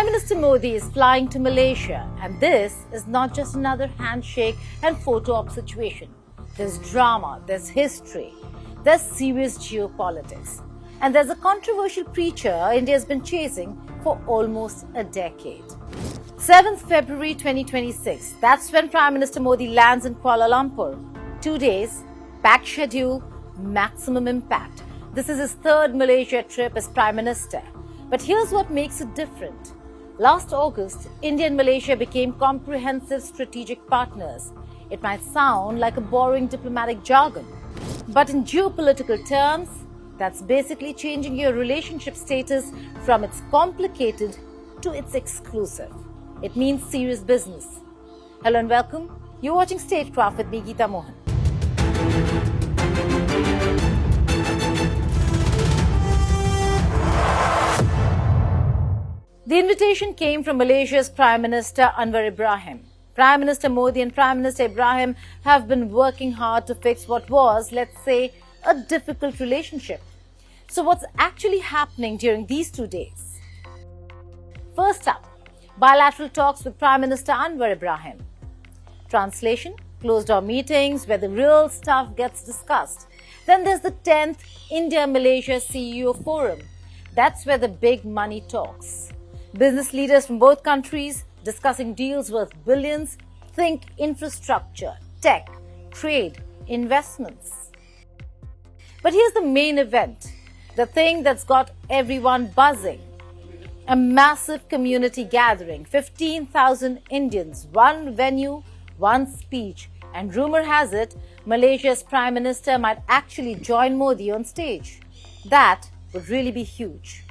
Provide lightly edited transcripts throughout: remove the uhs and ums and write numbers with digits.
Prime Minister Modi is flying to Malaysia, and this is not just another handshake and photo op situation. There's drama, there's history, there's serious geopolitics, and there's a controversial preacher India has been chasing for almost a decade. 7th February 2026, that's when Prime Minister Modi lands in Kuala Lumpur. 2 days, packed schedule, maximum impact. This is his third Malaysia trip as Prime Minister. But here's what makes it different. Last August, India and Malaysia became comprehensive strategic partners. It might sound like a boring diplomatic jargon, but in geopolitical terms, that's basically changing your relationship status from its complicated to its exclusive. It means serious business. Hello and welcome. You're watching Statecraft with me, Geeta Mohan. The invitation came from Malaysia's Prime Minister Anwar Ibrahim. Prime Minister Modi and Prime Minister Ibrahim have been working hard to fix what was, let's say, a difficult relationship. So what's actually happening during these 2 days? First up, bilateral talks with Prime Minister Anwar Ibrahim. Translation, closed-door meetings where the real stuff gets discussed. Then there's the 10th India-Malaysia CEO Forum. That's where the big money talks. Business leaders from both countries discussing deals worth billions. Think infrastructure, tech, trade, investments. But here's the main event, the thing that's got everyone buzzing. A massive community gathering, 15,000 Indians, one venue, one speech. And rumor has it, Malaysia's Prime Minister might actually join Modi on stage. That would really be huge.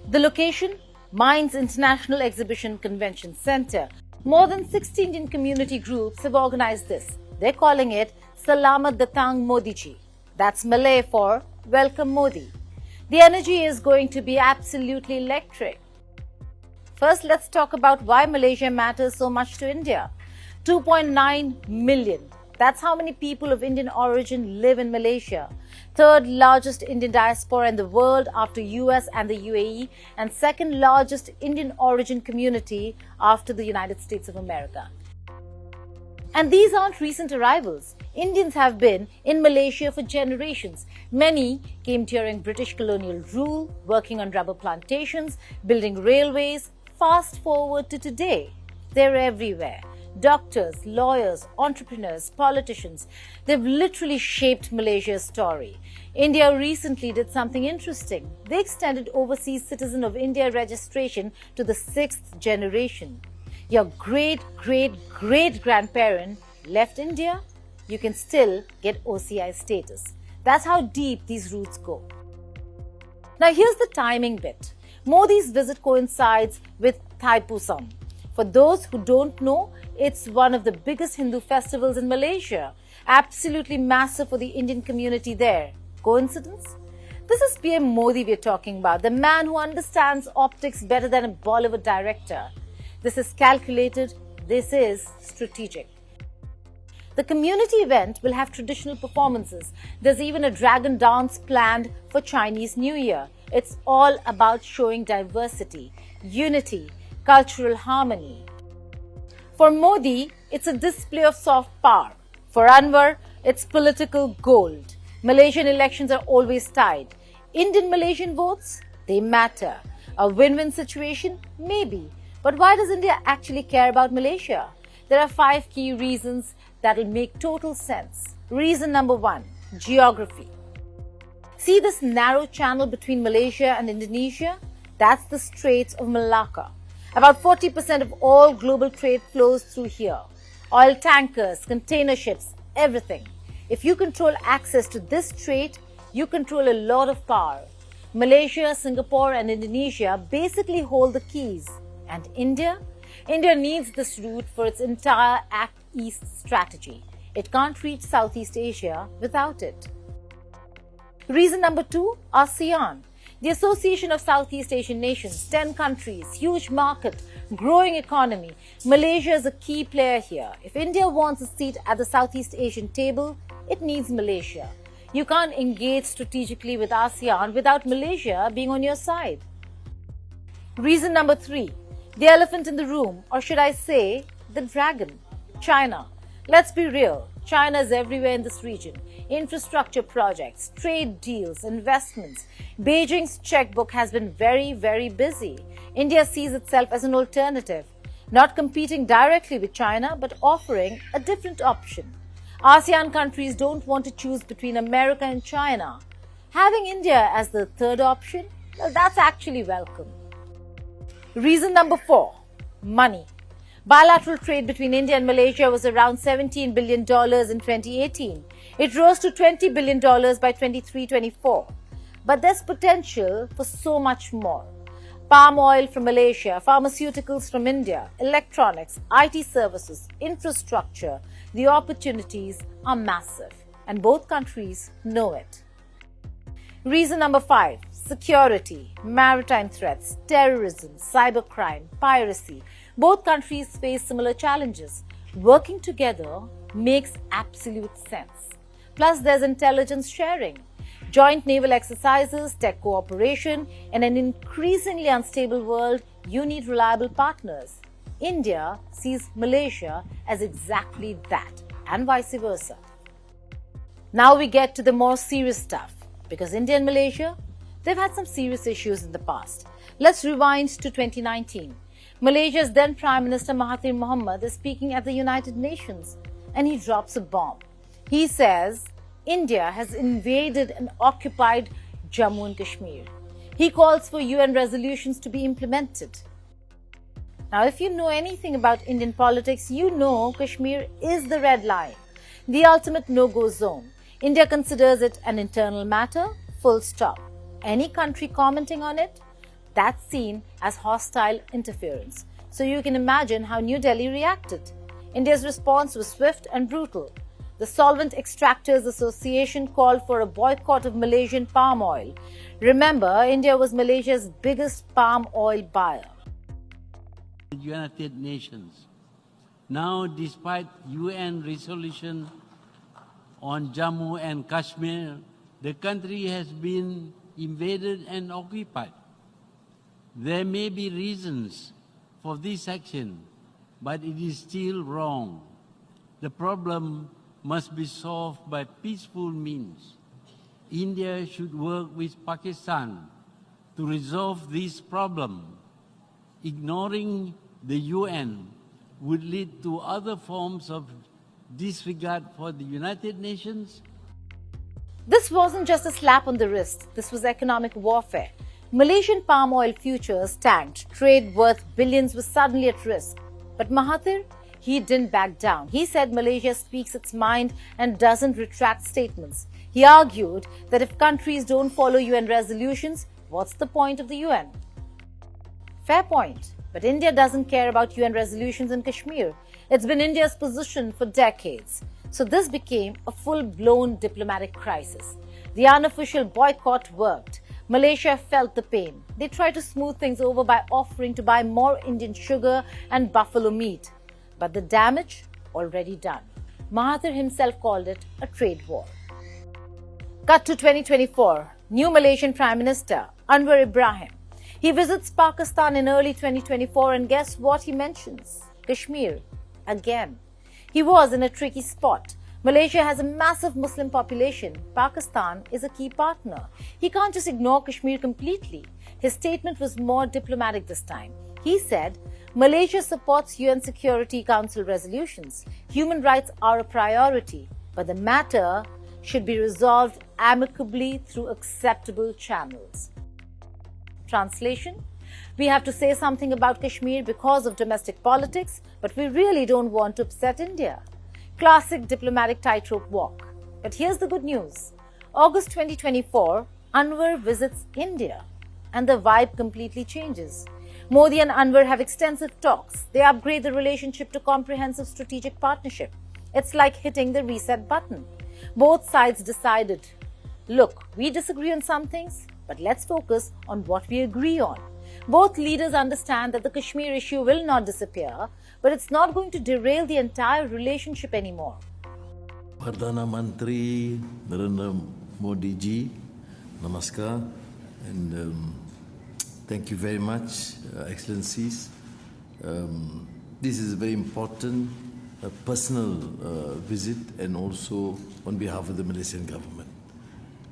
The location? Mines International Exhibition Convention Center. More than 60 Indian community groups have organized this. They're calling it Selamat Datang Modiji. That's Malay for Welcome Modi. The energy is going to be absolutely electric. First, let's talk about why Malaysia matters so much to India. 2.9 million. That's how many people of Indian origin live in Malaysia. Third largest Indian diaspora in the world after US and the UAE, and second largest Indian origin community after the United States of America. And these aren't recent arrivals. Indians have been in Malaysia for generations. Many came during British colonial rule, working on rubber plantations, building railways. Fast forward to today. They're everywhere. Doctors, lawyers, entrepreneurs, politicians. They've literally shaped Malaysia's story. India recently did something interesting. They extended overseas citizen of India registration to the 6th generation. Your great-great-great-grandparent left India, you can still get OCI status. That's how deep these roots go. Now here's the timing bit. Modi's visit coincides with Thaipusam. For those who don't know, it's one of the biggest Hindu festivals in Malaysia. Absolutely massive for the Indian community there. Coincidence? This is PM Modi we're talking about, the man who understands optics better than a Bollywood director. This is calculated. This is strategic. The community event will have traditional performances. There's even a dragon dance planned for Chinese New Year. It's all about showing diversity, unity, cultural harmony. For Modi, it's a display of soft power. For Anwar, it's political gold. Malaysian elections are always tied. Indian-Malaysian votes? They matter. A win-win situation? Maybe. But why does India actually care about Malaysia? There are 5 key reasons that will make total sense. Reason number 1, geography. See this narrow channel between Malaysia and Indonesia? That's the Straits of Malacca. About 40% of all global trade flows through here. Oil tankers, container ships, everything. If you control access to this strait, you control a lot of power. Malaysia, Singapore and Indonesia basically hold the keys. And India? India needs this route for its entire Act East strategy. It can't reach Southeast Asia without it. Reason number 2, ASEAN. The Association of Southeast Asian Nations, 10 countries, huge market, growing economy. Malaysia is a key player here. If India wants a seat at the Southeast Asian table, it needs Malaysia. You can't engage strategically with ASEAN without Malaysia being on your side. Reason number 3, the elephant in the room, or should I say, the dragon, China. Let's be real, China is everywhere in this region. Infrastructure projects, trade deals, investments. Beijing's checkbook has been very, very busy. India sees itself as an alternative, not competing directly with China, but offering a different option. ASEAN countries don't want to choose between America and China. Having India as the third option, well, that's actually welcome. Reason number 4, money. Bilateral trade between India and Malaysia was around $17 billion in 2018. It rose to $20 billion by 23-24. But there's potential for so much more. Palm oil from Malaysia, pharmaceuticals from India, electronics, IT services, infrastructure. The opportunities are massive, and both countries know it. Reason number 5, security, maritime threats, terrorism, cybercrime, piracy. Both countries face similar challenges. Working together makes absolute sense. Plus, there's intelligence sharing, joint naval exercises, tech cooperation. In an increasingly unstable world, you need reliable partners. India sees Malaysia as exactly that, and vice versa. Now we get to the more serious stuff, because India and Malaysia, they've had some serious issues in the past. Let's rewind to 2019. Malaysia's then Prime Minister Mahathir Mohamad is speaking at the United Nations, and he drops a bomb. He says India has invaded and occupied Jammu and Kashmir. He calls for UN resolutions to be implemented. Now, if you know anything about Indian politics, you know Kashmir is the red line, the ultimate no-go zone. India considers it an internal matter, full stop. Any country commenting on it, that's seen as hostile interference. So you can imagine how New Delhi reacted. India's response was swift and brutal. The Solvent Extractors Association called for a boycott of Malaysian palm oil. Remember, India was Malaysia's biggest palm oil buyer. United Nations. Now, despite UN resolution on Jammu and Kashmir, the country has been invaded and occupied. There may be reasons for this action, but it is still wrong. The problem must be solved by peaceful means. India should work with Pakistan to resolve this problem. Ignoring the UN would lead to other forms of disregard for the United Nations. This wasn't just a slap on the wrist, this was economic warfare. Malaysian palm oil futures tanked, trade worth billions was suddenly at risk. But Mahathir, he didn't back down. He said Malaysia speaks its mind and doesn't retract statements. He argued that if countries don't follow UN resolutions, what's the point of the UN? Fair point. But India doesn't care about UN resolutions in Kashmir. It's been India's position for decades. So this became a full-blown diplomatic crisis. The unofficial boycott worked. Malaysia felt the pain. They tried to smooth things over by offering to buy more Indian sugar and buffalo meat. But the damage already done. Mahathir himself called it a trade war. Cut to 2024. New Malaysian Prime Minister Anwar Ibrahim. He visits Pakistan in early 2024 and guess what he mentions? Kashmir. Again. He was in a tricky spot. Malaysia has a massive Muslim population. Pakistan is a key partner. He can't just ignore Kashmir completely. His statement was more diplomatic this time. He said, Malaysia supports UN Security Council resolutions. Human rights are a priority, but the matter should be resolved amicably through acceptable channels. Translation: we have to say something about Kashmir because of domestic politics, but we really don't want to upset India. Classic diplomatic tightrope walk. But here's the good news. August 2024, Anwar visits India and the vibe completely changes. Modi and Anwar have extensive talks. They upgrade the relationship to comprehensive strategic partnership. It's like hitting the reset button. Both sides decided, look, we disagree on some things, but let's focus on what we agree on. Both leaders understand that the Kashmir issue will not disappear, but it's not going to derail the entire relationship anymore. Perdana Menteri Narendra Modi ji, namaskar, and Thank you very much, Excellencies. This is a very important personal visit, and also on behalf of the Malaysian government,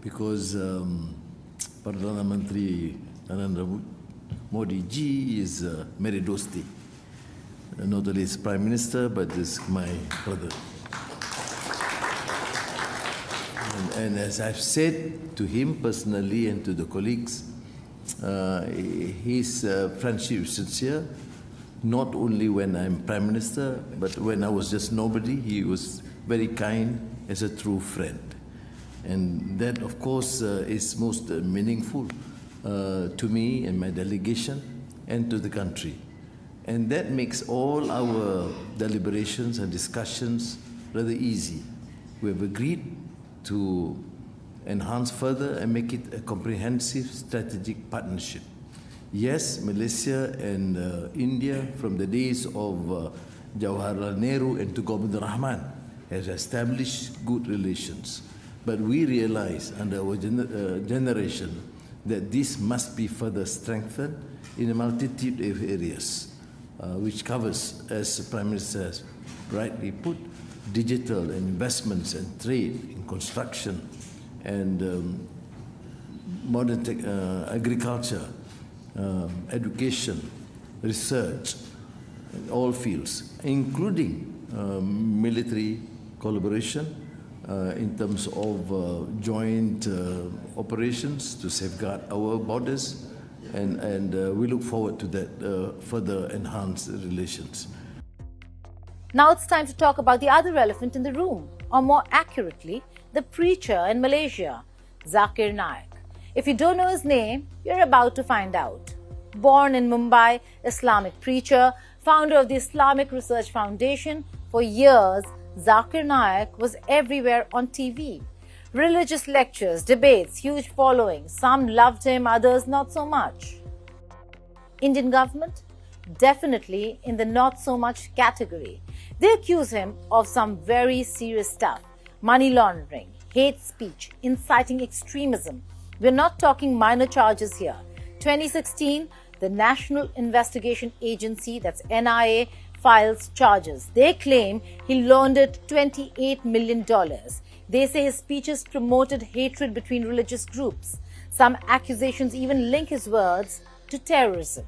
because Perdana Menteri Narendra Modi ji is Meri Dosti. Not only is Prime Minister, but is my brother. And as I've said to him personally and to the colleagues, his friendship is sincere, not only when I'm Prime Minister, but when I was just nobody. He was very kind as a true friend. And that, of course, is most meaningful to me and my delegation and to the country. And that makes all our deliberations and discussions rather easy. We have agreed to enhance further and make it a comprehensive strategic partnership. Yes, Malaysia and India, from the days of Jawaharlal Nehru and Tunku Abdul Rahman, has established good relations. But we realize under our generation that this must be further strengthened in a multitude of areas, which covers, as the Prime Minister has rightly put, digital and investments and trade in construction and modern agriculture, education, research, in all fields, including military collaboration in terms of joint operations to safeguard our borders, and we look forward to that further enhanced relations. Now it's time to talk about the other elephant in the room, or more accurately, the preacher in Malaysia, Zakir Naik. If you don't know his name, you're about to find out. Born in Mumbai, Islamic preacher, founder of the Islamic Research Foundation, for years, Zakir Naik was everywhere on TV. Religious lectures, debates, huge following. Some loved him, others not so much. Indian government? Definitely in the not so much category. They accuse him of some very serious stuff: money laundering, hate speech, inciting extremism. We're not talking minor charges here. 2016, the National Investigation Agency, that's NIA, files charges. They claim he laundered $28 million. They say his speeches promoted hatred between religious groups. Some accusations even link his words to terrorism.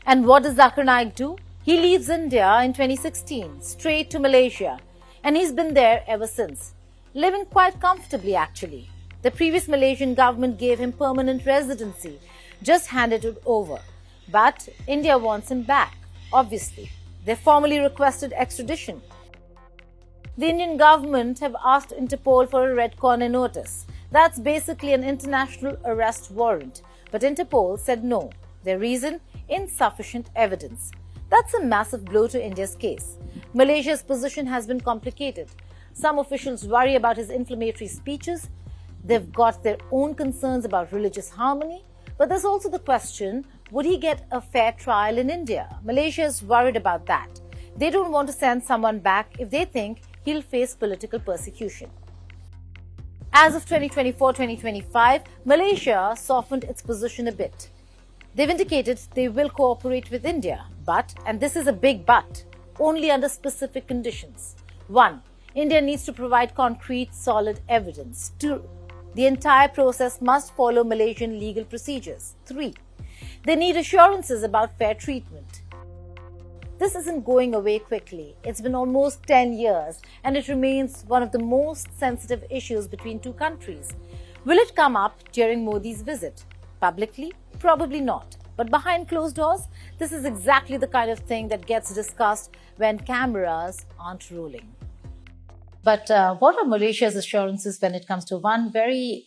And what does Zakir Naik do? He leaves India in 2016, straight to Malaysia. And he's been there ever since. Living quite comfortably, actually. The previous Malaysian government gave him permanent residency, just handed it over. But India wants him back, obviously. They formally requested extradition. The Indian government have asked Interpol for a red corner notice. That's basically an international arrest warrant. But Interpol said no. Their reason? Insufficient evidence. That's a massive blow to India's case. Malaysia's position has been complicated. Some officials worry about his inflammatory speeches. They've got their own concerns about religious harmony. But there's also the question, would he get a fair trial in India? Malaysia is worried about that. They don't want to send someone back if they think he'll face political persecution. As of 2024-2025, Malaysia softened its position a bit. They've indicated they will cooperate with India, but, and this is a big but, only under specific conditions. 1. India needs to provide concrete, solid evidence. 2. The entire process must follow Malaysian legal procedures. 3. They need assurances about fair treatment. This isn't going away quickly. It's been almost 10 years, and it remains one of the most sensitive issues between two countries. Will it come up during Modi's visit? Publicly? Probably not. But behind closed doors, this is exactly the kind of thing that gets discussed when cameras aren't rolling. But what are Malaysia's assurances when it comes to one very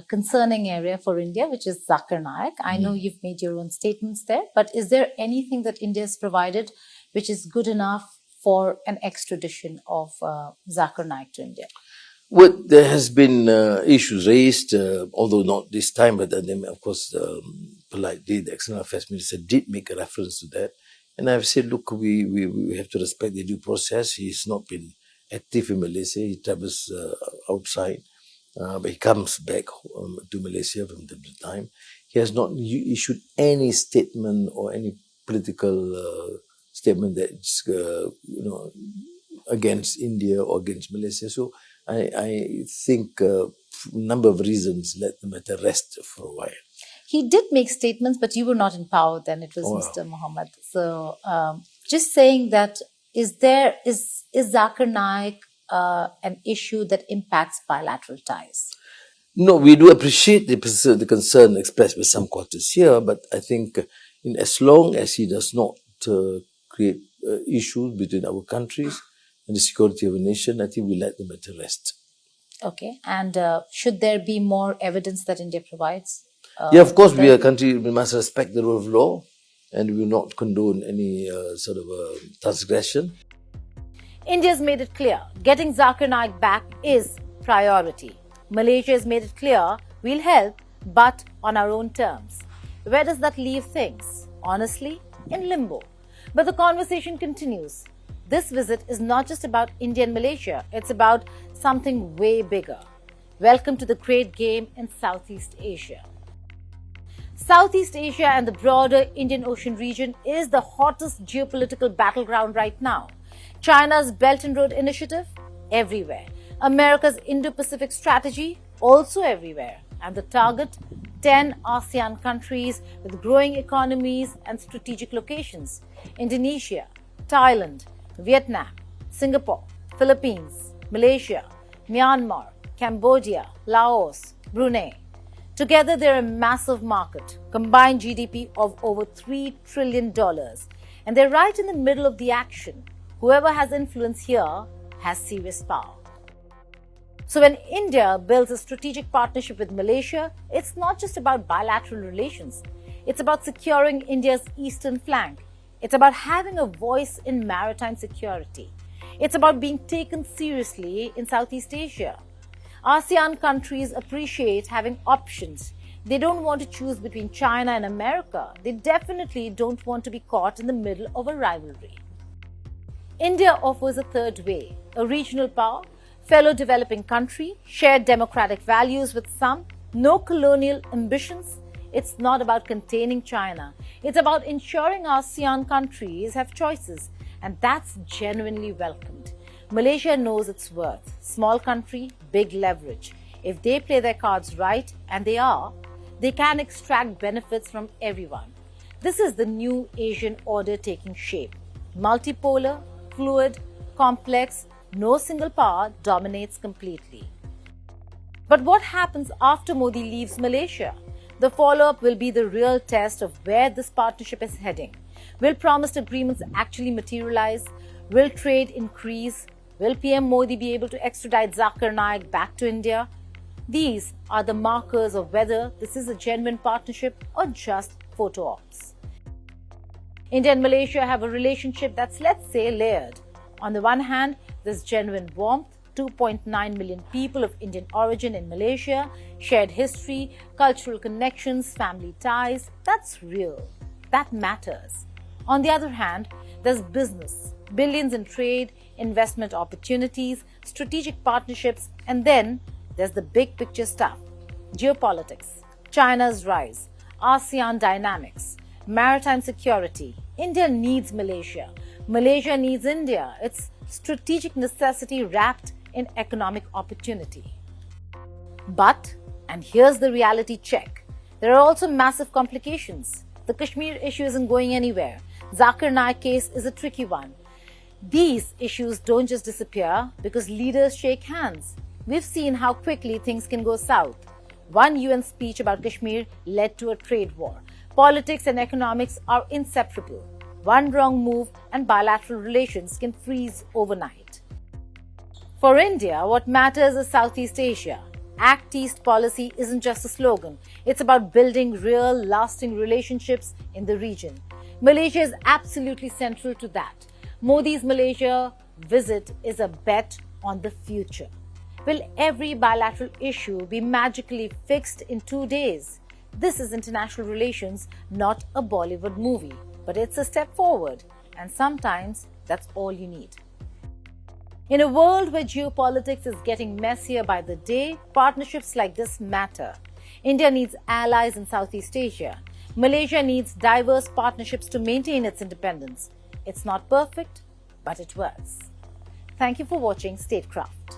concerning area for India, which is Zakir Naik? I know you've made your own statements there, but is there anything that India has provided which is good enough for an extradition of Zakir Naik to India? Well, there has been issues raised, although not this time, but then, of course, politely, the External Affairs Minister did make a reference to that. And I've said, look, we have to respect the due process. He's not been active in Malaysia. He travels outside, but he comes back to Malaysia from time to time. he has not issued any statement or any political statement that's against India or against Malaysia. So I think a number of reasons let the matter rest for a while. He did make statements, but you were not in power then. It was Mr. Mohammed. So just saying that, is Zakir Naik an issue that impacts bilateral ties? No, we do appreciate the concern expressed by some quarters here, but I think as long as he does not create issues between our countries and the security of a nation, I think we let the matter rest. Okay, and should there be more evidence that India provides? Yeah, of course, we are a country, we must respect the rule of law and we will not condone any sort of transgression. India's made it clear, getting Zakir Naik back is priority. Malaysia has made it clear, we'll help, but on our own terms. Where does that leave things? Honestly, in limbo. But the conversation continues. This visit is not just about India and Malaysia, it's about something way bigger. Welcome to the great game in Southeast Asia. Southeast Asia and the broader Indian Ocean region is the hottest geopolitical battleground right now. China's Belt and Road Initiative? Everywhere. America's Indo-Pacific strategy? Also everywhere. And the target? 10 ASEAN countries with growing economies and strategic locations. Indonesia, Thailand, Vietnam, Singapore, Philippines, Malaysia, Myanmar, Cambodia, Laos, Brunei. Together, they're a massive market, combined GDP of over $3 trillion. And they're right in the middle of the action. Whoever has influence here has serious power. So when India builds a strategic partnership with Malaysia, it's not just about bilateral relations. It's about securing India's eastern flank. It's about having a voice in maritime security. It's about being taken seriously in Southeast Asia. ASEAN countries appreciate having options. They don't want to choose between China and America. They definitely don't want to be caught in the middle of a rivalry. India offers a third way, a regional power, fellow developing country, shared democratic values with some, no colonial ambitions. It's not about containing China. It's about ensuring ASEAN countries have choices, and that's genuinely welcomed. Malaysia knows its worth. Small country, big leverage. If they play their cards right, and they can extract benefits from everyone. This is the new Asian order taking shape. Multipolar, fluid, complex, no single power dominates completely. But what happens after Modi leaves Malaysia? The follow-up will be the real test of where this partnership is heading. Will promised agreements actually materialize? Will trade increase? Will PM Modi be able to extradite Zakir Naik back to India? These are the markers of whether this is a genuine partnership or just photo ops. India and Malaysia have a relationship that's, let's say, layered. On the one hand, there's genuine warmth, 2.9 million people of Indian origin in Malaysia, shared history, cultural connections, family ties. That's real. That matters. On the other hand, there's business, billions in trade, investment opportunities, strategic partnerships, and then there's the big picture stuff. Geopolitics, China's rise, ASEAN dynamics, maritime security. India needs Malaysia. Malaysia needs India. It's strategic necessity wrapped in economic opportunity. But, and here's the reality check, there are also massive complications. The Kashmir issue isn't going anywhere. Zakir Naik case is a tricky one. These issues don't just disappear because leaders shake hands. We've seen how quickly things can go south. One UN speech about Kashmir led to a trade war. Politics and economics are inseparable. One wrong move and bilateral relations can freeze overnight. For India, what matters is Southeast Asia. Act East policy isn't just a slogan. It's about building real, lasting relationships in the region. Malaysia is absolutely central to that. Modi's Malaysia visit is a bet on the future. Will every bilateral issue be magically fixed in 2 days? This is international relations, not a Bollywood movie. But it's a step forward, and sometimes that's all you need. In a world where geopolitics is getting messier by the day, partnerships like this matter. India needs allies in Southeast Asia. Malaysia needs diverse partnerships to maintain its independence. It's not perfect, but it works. Thank you for watching Statecraft.